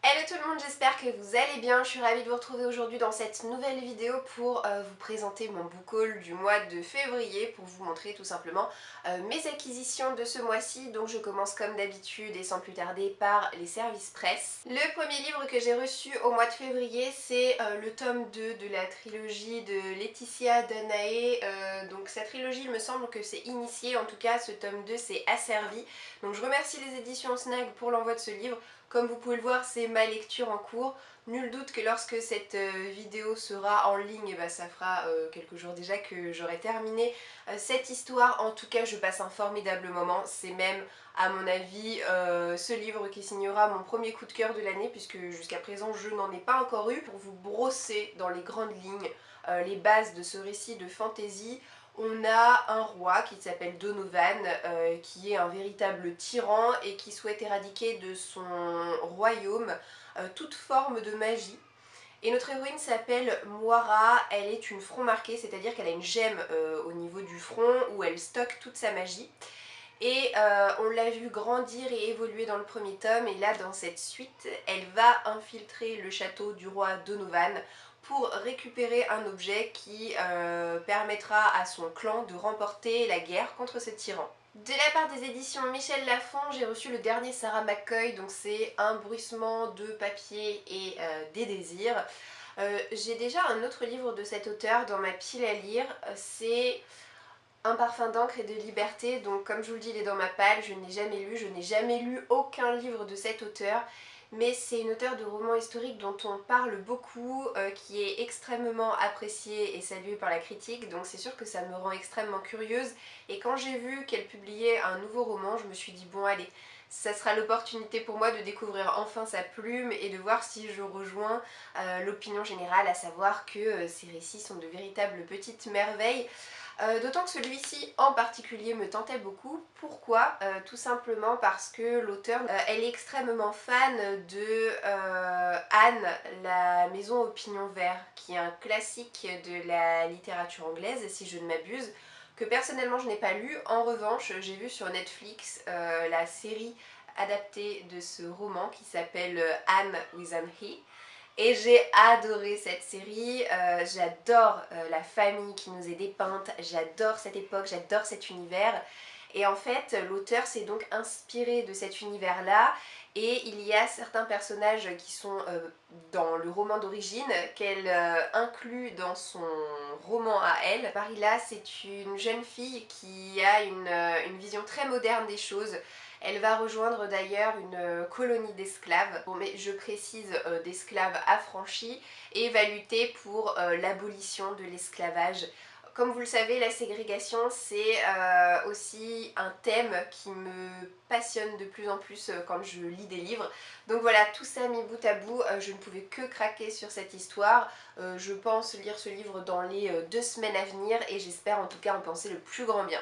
Hello tout le monde, j'espère que vous allez bien. Je suis ravie de vous retrouver aujourd'hui dans cette nouvelle vidéo pour vous présenter mon book haul du mois de février, pour vous montrer tout simplement mes acquisitions de ce mois-ci. Donc je commence comme d'habitude et sans plus tarder par les services presse. Le premier livre que j'ai reçu au mois de février, c'est le tome 2 de la trilogie de Laetitia Danae. Donc cette trilogie, il me semble que c'est initié, en tout cas ce tome 2 c'est asservi. Donc je remercie les éditions Snag pour l'envoi de ce livre. Comme vous pouvez le voir, c'est ma lecture en cours. Nul doute que lorsque cette vidéo sera en ligne, ça fera quelques jours déjà que j'aurai terminé cette histoire. En tout cas, je passe un formidable moment. C'est même, à mon avis, ce livre qui signera mon premier coup de cœur de l'année, puisque jusqu'à présent, je n'en ai pas encore eu. Pour vous brosser dans les grandes lignes les bases de ce récit de fantasy, on a un roi qui s'appelle Donovan, qui est un véritable tyran et qui souhaite éradiquer de son royaume toute forme de magie. Et notre héroïne s'appelle Moira, elle est une front marquée, c'est-à-dire qu'elle a une gemme au niveau du front où elle stocke toute sa magie. Et on l'a vu grandir et évoluer dans le premier tome, et là dans cette suite, elle va infiltrer le château du roi Donovan pour récupérer un objet qui permettra à son clan de remporter la guerre contre ce tyran. De la part des éditions Michel Lafon, j'ai reçu le dernier Sarah McCoy, donc c'est un bruissement de papier et des désirs. J'ai déjà un autre livre de cet auteur dans ma pile à lire, c'est Un parfum d'encre et de liberté. Donc comme je vous le dis, il est dans ma palle, je n'ai jamais lu aucun livre de cet auteur, mais c'est une auteure de romans historiques dont on parle beaucoup, qui est extrêmement appréciée et saluée par la critique, donc c'est sûr que ça me rend extrêmement curieuse. Et quand j'ai vu qu'elle publiait un nouveau roman, je me suis dit bon allez, ça sera l'opportunité pour moi de découvrir enfin sa plume et de voir si je rejoins l'opinion générale, à savoir que ces récits sont de véritables petites merveilles. D'autant que celui-ci en particulier me tentait beaucoup. Pourquoi? Tout simplement parce que l'auteur, elle est extrêmement fan de Anne, la maison au pignon vert, qui est un classique de la littérature anglaise, si je ne m'abuse, que personnellement je n'ai pas lu. En revanche, j'ai vu sur Netflix la série adaptée de ce roman qui s'appelle Anne with an He. Et j'ai adoré cette série, j'adore la famille qui nous est dépeinte, j'adore cette époque, j'adore cet univers. Et en fait, l'auteur s'est donc inspiré de cet univers-là, et il y a certains personnages qui sont dans le roman d'origine qu'elle inclut dans son roman à elle. Marilla, c'est une jeune fille qui a une vision très moderne des choses. Elle va rejoindre d'ailleurs une colonie d'esclaves, bon, mais je précise d'esclaves affranchis, et va lutter pour l'abolition de l'esclavage. Comme vous le savez, la ségrégation, c'est aussi un thème qui me passionne de plus en plus quand je lis des livres. Donc voilà, tout ça mis bout à bout, je ne pouvais que craquer sur cette histoire. Je pense lire ce livre dans les 2 semaines à venir, et j'espère en tout cas en penser le plus grand bien.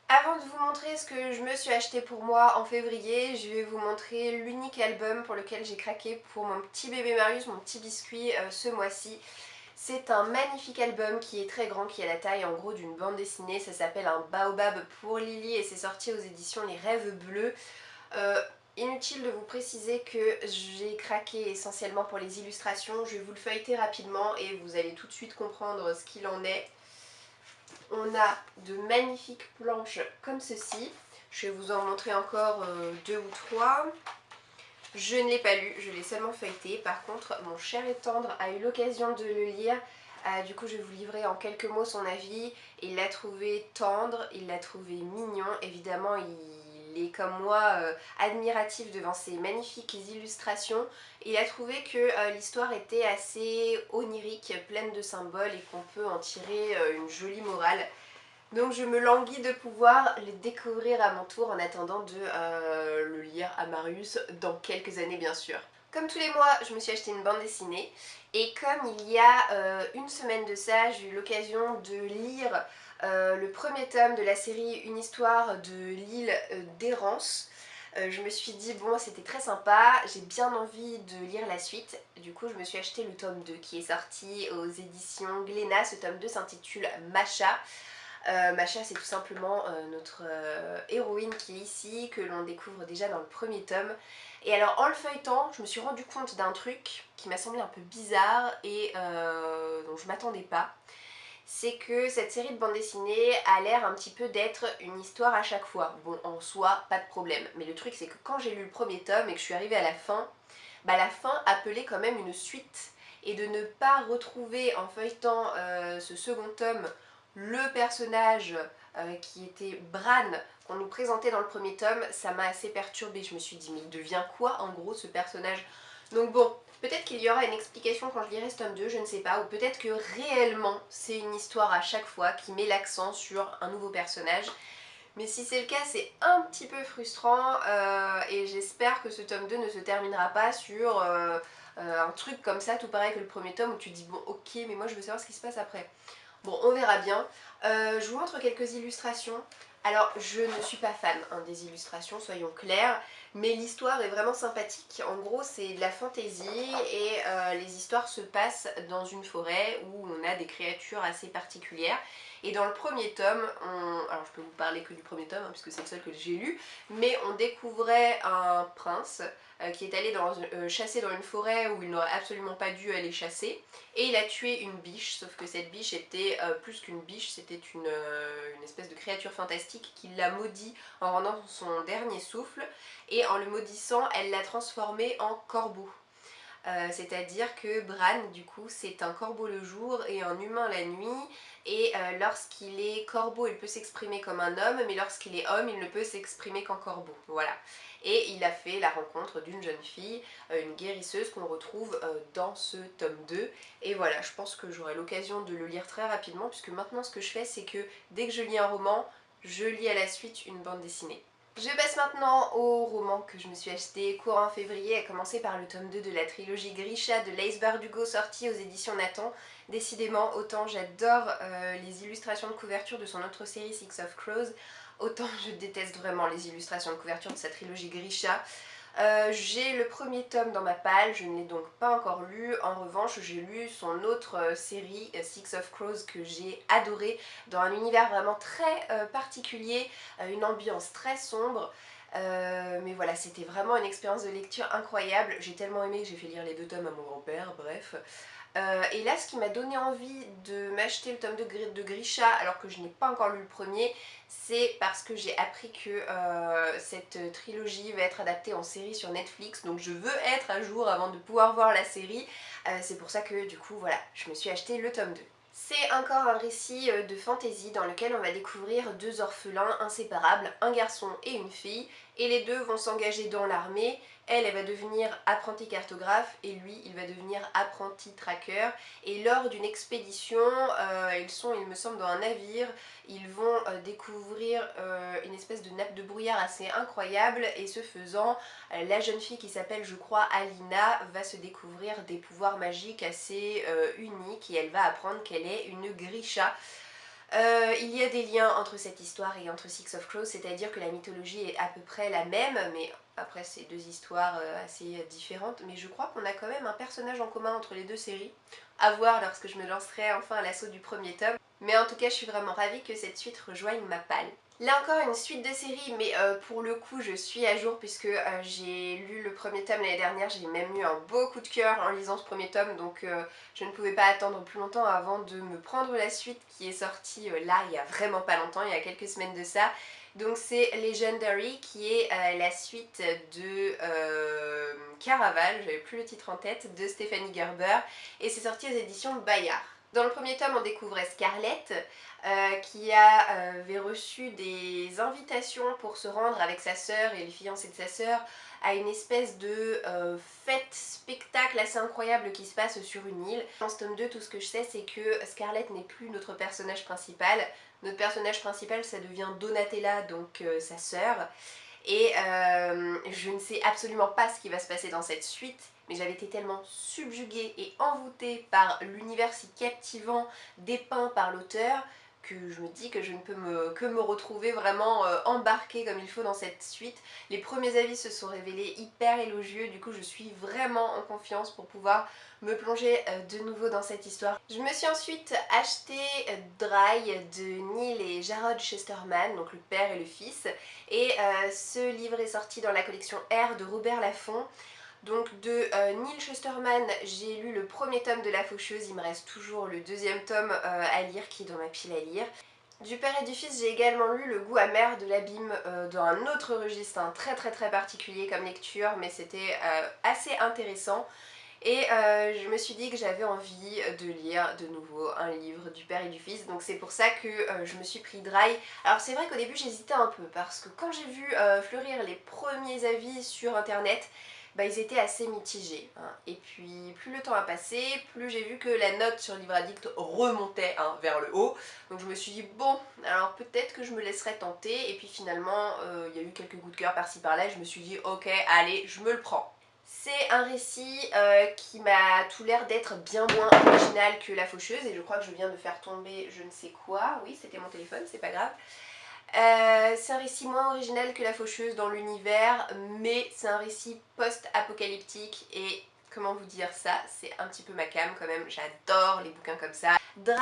Avant de vous montrer ce que je me suis acheté pour moi en février, je vais vous montrer l'unique album pour lequel j'ai craqué pour mon petit bébé Marius, mon petit biscuit ce mois-ci. C'est un magnifique album qui est très grand, qui a la taille en gros d'une bande dessinée. Ça s'appelle Un baobab pour Lily et c'est sorti aux éditions Les Rêves Bleus. Inutile de vous préciser que j'ai craqué essentiellement pour les illustrations. Je vais vous le feuilleter rapidement et vous allez tout de suite comprendre ce qu'il en est. On a de magnifiques planches comme ceci. Je vais vous en montrer encore 2 ou 3. Je ne l'ai pas lu, je l'ai seulement feuilleté. Par contre, mon cher et tendre a eu l'occasion de le lire. Du coup, je vais vous livrer en quelques mots son avis. Il l'a trouvé tendre, il l'a trouvé mignon. Évidemment, il est comme moi admiratif devant ces magnifiques illustrations. Il a trouvé que l'histoire était assez onirique, pleine de symboles et qu'on peut en tirer une jolie morale. Donc je me languis de pouvoir les découvrir à mon tour en attendant de le lire à Marius dans quelques années bien sûr. Comme tous les mois, je me suis acheté une bande dessinée, et comme il y a une semaine de ça, j'ai eu l'occasion de lire le premier tome de la série Une histoire de l'île d'Errance. Je me suis dit bon, c'était très sympa, j'ai bien envie de lire la suite. Du coup je me suis acheté le tome 2 qui est sorti aux éditions Glénat. Ce tome 2 s'intitule Macha. Masha, c'est tout simplement notre héroïne qui est ici, que l'on découvre déjà dans le premier tome. Et alors en le feuilletant, je me suis rendu compte d'un truc qui m'a semblé un peu bizarre et dont je m'attendais pas. C'est que cette série de bande dessinée a l'air un petit peu d'être une histoire à chaque fois. Bon, en soi, pas de problème. Mais le truc, c'est que quand j'ai lu le premier tome et que je suis arrivée à la fin, bah la fin appelait quand même une suite. Et de ne pas retrouver en feuilletant ce second tome le personnage qui était Bran qu'on nous présentait dans le premier tome, ça m'a assez perturbée. Je me suis dit mais il devient quoi en gros ce personnage? Donc bon, peut-être qu'il y aura une explication quand je lirai ce tome 2, je ne sais pas, ou peut-être que réellement c'est une histoire à chaque fois qui met l'accent sur un nouveau personnage. Mais si c'est le cas, c'est un petit peu frustrant et j'espère que ce tome 2 ne se terminera pas sur un truc comme ça, tout pareil que le premier tome où tu te dis bon ok mais moi je veux savoir ce qui se passe après. Bon, on verra bien. Je vous montre quelques illustrations. Alors, je ne suis pas fan hein, des illustrations, soyons clairs, mais l'histoire est vraiment sympathique. En gros, c'est de la fantaisie et les histoires se passent dans une forêt où on a des créatures assez particulières. Et dans le premier tome, alors je peux vous parler que du premier tome, hein, puisque c'est le seul que j'ai lu, mais on découvrait un prince qui est allé chasser dans une forêt où il n'aurait absolument pas dû aller chasser. Et il a tué une biche, sauf que cette biche était plus qu'une biche, c'était une espèce de créature fantastique qui l'a maudit en rendant son dernier souffle. Et en le maudissant, elle l'a transformé en corbeau. C'est-à-dire que Bran, du coup, c'est un corbeau le jour et un humain la nuit. Et lorsqu'il est corbeau, il peut s'exprimer comme un homme, mais lorsqu'il est homme, il ne peut s'exprimer qu'en corbeau. Voilà. Et il a fait la rencontre d'une jeune fille, une guérisseuse qu'on retrouve dans ce tome 2. Et voilà, je pense que j'aurai l'occasion de le lire très rapidement, puisque maintenant ce que je fais, c'est que dès que je lis un roman, je lis à la suite une bande dessinée. Je passe maintenant au roman que je me suis acheté courant février, à commencer par le tome 2 de la trilogie Grisha de Laïs Bardugo sorti aux éditions Nathan. Décidément, autant j'adore les illustrations de couverture de son autre série Six of Crows, autant je déteste vraiment les illustrations de couverture de sa trilogie Grisha. J'ai le premier tome dans ma palle, je ne l'ai donc pas encore lu. En revanche, j'ai lu son autre série, Six of Crows, que j'ai adoré, dans un univers vraiment très particulier, une ambiance très sombre. Mais voilà, c'était vraiment une expérience de lecture incroyable. J'ai tellement aimé que j'ai fait lire les 2 tomes à mon grand-père, bref. Et là, ce qui m'a donné envie de m'acheter le tome de Grisha, alors que je n'ai pas encore lu le premier, c'est parce que j'ai appris que cette trilogie va être adaptée en série sur Netflix, donc je veux être à jour avant de pouvoir voir la série. C'est pour ça que du coup, voilà, je me suis acheté le tome 2. C'est encore un récit de fantasy dans lequel on va découvrir 2 orphelins inséparables, un garçon et une fille, et les deux vont s'engager dans l'armée. Elle va devenir apprenti cartographe et lui, il va devenir apprenti tracker. Et lors d'une expédition, ils sont, il me semble, dans un navire, ils vont découvrir une espèce de nappe de brouillard assez incroyable et ce faisant, la jeune fille qui s'appelle, je crois, Alina, va se découvrir des pouvoirs magiques assez uniques et elle va apprendre qu'elle est une Grisha. Il y a des liens entre cette histoire et entre Six of Crows, c'est-à-dire que la mythologie est à peu près la même, mais après c'est 2 histoires assez différentes, mais je crois qu'on a quand même un personnage en commun entre les 2 séries, à voir lorsque je me lancerai enfin à l'assaut du premier tome, mais en tout cas je suis vraiment ravie que cette suite rejoigne ma palle. Là encore une suite de séries, mais pour le coup je suis à jour puisque j'ai lu le premier tome l'année dernière, j'ai même eu un beau coup de cœur en lisant ce premier tome, donc je ne pouvais pas attendre plus longtemps avant de me prendre la suite qui est sortie là il y a vraiment pas longtemps, il y a quelques semaines de ça. Donc c'est Legendary qui est la suite de Caraval, j'avais plus le titre en tête, de Stéphanie Gerber, et c'est sorti aux éditions Bayard. Dans le premier tome, on découvrait Scarlett qui avait reçu des invitations pour se rendre avec sa sœur et les fiancés de sa sœur à une espèce de fête spectacle assez incroyable qui se passe sur une île. Dans ce tome 2, tout ce que je sais, c'est que Scarlett n'est plus notre personnage principal. Notre personnage principal, ça devient Donatella, donc sa sœur. Et je ne sais absolument pas ce qui va se passer dans cette suite, mais j'avais été tellement subjuguée et envoûtée par l'univers si captivant dépeint par l'auteur que je me dis que je ne peux que me retrouver vraiment embarquée comme il faut dans cette suite. Les premiers avis se sont révélés hyper élogieux, du coup je suis vraiment en confiance pour pouvoir me plonger de nouveau dans cette histoire. Je me suis ensuite acheté Dry de Neil et Jarrod Chesterman, donc le père et le fils, et ce livre est sorti dans la collection R de Robert Laffont. Donc de Neil Chesterman, j'ai lu le premier tome de La Faucheuse, il me reste toujours le deuxième tome à lire qui est dans ma pile à lire. Du père et du fils, j'ai également lu Le goût amer de l'abîme dans un autre registre, très particulier comme lecture, mais c'était assez intéressant. Et je me suis dit que j'avais envie de lire de nouveau un livre du père et du fils, donc c'est pour ça que je me suis pris Dry. Alors c'est vrai qu'au début j'hésitais un peu, parce que quand j'ai vu fleurir les premiers avis sur internet, bah, ils étaient assez mitigés. Hein. Et puis plus le temps a passé, plus j'ai vu que la note sur Livre Addict remontait vers le haut. Donc je me suis dit bon, alors peut-être que je me laisserais tenter. Et puis finalement, il y a eu quelques coups de cœur par-ci par-là. Je me suis dit ok, allez, je me le prends. C'est un récit qui m'a tout l'air d'être bien moins original que La Faucheuse. Et je crois que je viens de faire tomber je ne sais quoi. Oui, c'était mon téléphone, c'est pas grave. C'est un récit moins original que La Faucheuse dans l'univers, mais c'est un récit post-apocalyptique et comment vous dire ça, c'est un petit peu ma came quand même, j'adore les bouquins comme ça. Dry,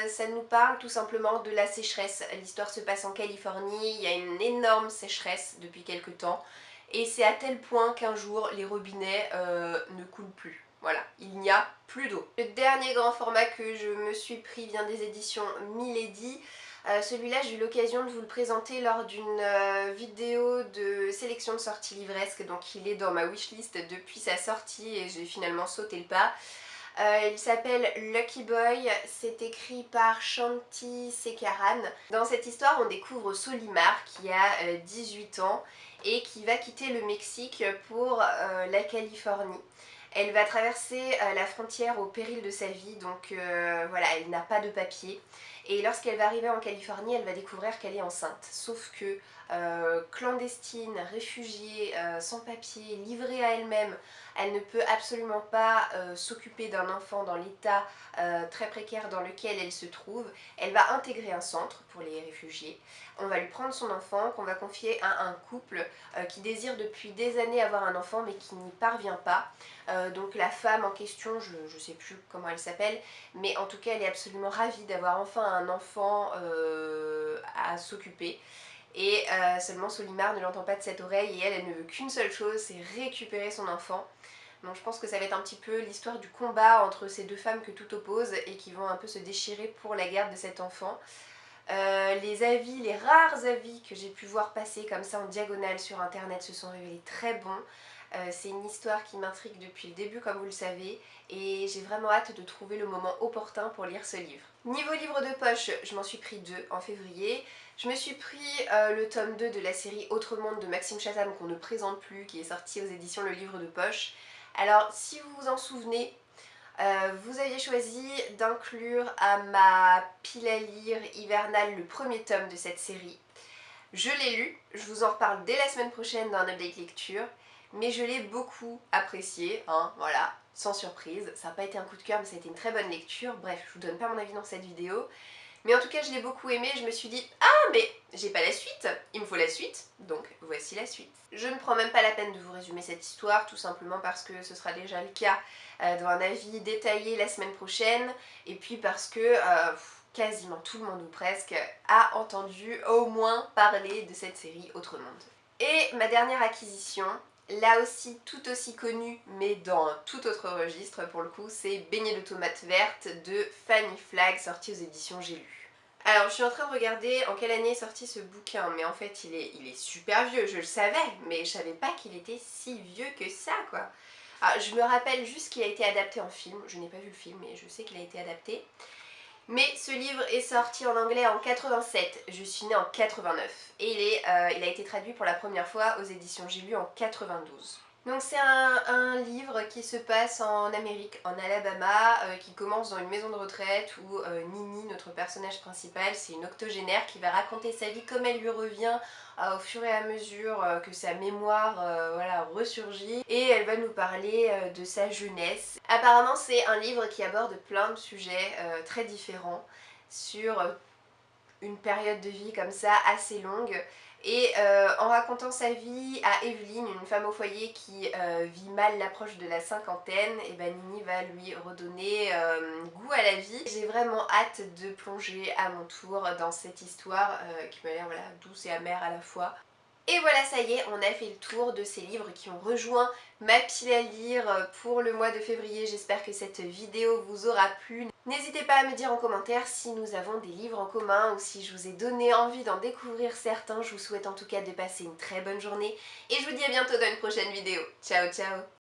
ça nous parle tout simplement de la sécheresse. L'histoire se passe en Californie, il y a une énorme sécheresse depuis quelques temps et c'est à tel point qu'un jour les robinets ne coulent plus. Voilà, il n'y a plus d'eau. Le dernier grand format que je me suis pris vient des éditions Milady. Celui-là, j'ai eu l'occasion de vous le présenter lors d'une vidéo de sélection de sorties livresques, donc il est dans ma wishlist depuis sa sortie et j'ai finalement sauté le pas. Il s'appelle Lucky Boy, c'est écrit par Shanti Sekaran. Dans cette histoire, on découvre Solimar qui a 18 ans et qui va quitter le Mexique pour la Californie. Elle va traverser la frontière au péril de sa vie, donc voilà, elle n'a pas de papier. Et lorsqu'elle va arriver en Californie, elle va découvrir qu'elle est enceinte. Sauf que clandestine, réfugiée, sans papier, livrée à elle-même, elle ne peut absolument pas s'occuper d'un enfant dans l'état très précaire dans lequel elle se trouve. Elle va intégrer un centre pour les réfugiés. On va lui prendre son enfant, qu'on va confier à un couple qui désire depuis des années avoir un enfant mais qui n'y parvient pas. Donc la femme en question, je ne sais plus comment elle s'appelle, mais en tout cas elle est absolument ravie d'avoir enfin un enfant à s'occuper. Et seulement Solimar ne l'entend pas de cette oreille et elle ne veut qu'une seule chose, c'est récupérer son enfant. Donc je pense que ça va être un petit peu l'histoire du combat entre ces deux femmes que tout oppose et qui vont un peu se déchirer pour la garde de cet enfant. Les avis, les rares avis que j'ai pu voir passer comme ça en diagonale sur internet se sont révélés très bons. C'est une histoire qui m'intrigue depuis le début comme vous le savez et j'ai vraiment hâte de trouver le moment opportun pour lire ce livre. Niveau livre de poche, je m'en suis pris 2 en février. Je me suis pris le tome 2 de la série Autre Monde de Maxime Chatham qu'on ne présente plus, qui est sorti aux éditions Le Livre de Poche. Alors si vous vous en souvenez, vous aviez choisi d'inclure à ma pile à lire hivernale le premier tome de cette série. Je l'ai lu, je vous en reparle dès la semaine prochaine dans un update lecture, mais je l'ai beaucoup apprécié, hein, voilà, sans surprise. Ça n'a pas été un coup de cœur, mais ça a été une très bonne lecture. Bref, je vous donne pas mon avis dans cette vidéo. Mais en tout cas, je l'ai beaucoup aimé, je me suis dit « Ah, mais j'ai pas la suite, il me faut la suite, donc voici la suite. » Je ne prends même pas la peine de vous résumer cette histoire, tout simplement parce que ce sera déjà le cas dans un avis détaillé la semaine prochaine, et puis parce que quasiment tout le monde ou presque a entendu au moins parler de cette série Autre Monde. Et ma dernière acquisition, là aussi tout aussi connue mais dans un tout autre registre pour le coup, c'est Beignet de tomates vertes de Fanny Flagg sorti aux éditions J'ai lu. Alors je suis en train de regarder en quelle année est sorti ce bouquin, mais en fait il est super vieux, je le savais, mais je savais pas qu'il était si vieux que ça quoi. Alors, je me rappelle juste qu'il a été adapté en film, je n'ai pas vu le film mais je sais qu'il a été adapté. Mais ce livre est sorti en anglais en 87, je suis née en 89 et il a été traduit pour la première fois aux éditions J'ai lu en 92. Donc c'est un livre qui se passe en Amérique, en Alabama, qui commence dans une maison de retraite où Nini, notre personnage principal, c'est une octogénaire qui va raconter sa vie comme elle lui revient au fur et à mesure que sa mémoire voilà, ressurgit, et elle va nous parler de sa jeunesse. Apparemment c'est un livre qui aborde plein de sujets très différents sur une période de vie comme ça assez longue. Et en racontant sa vie à Evelyne, une femme au foyer qui vit mal l'approche de la cinquantaine, et ben Nini va lui redonner goût à la vie. J'ai vraiment hâte de plonger à mon tour dans cette histoire qui m'a l'air voilà, douce et amère à la fois. Et voilà, ça y est, on a fait le tour de ces livres qui ont rejoint ma pile à lire pour le mois de février. J'espère que cette vidéo vous aura plu. N'hésitez pas à me dire en commentaire si nous avons des livres en commun ou si je vous ai donné envie d'en découvrir certains. Je vous souhaite en tout cas de passer une très bonne journée et je vous dis à bientôt dans une prochaine vidéo. Ciao ciao!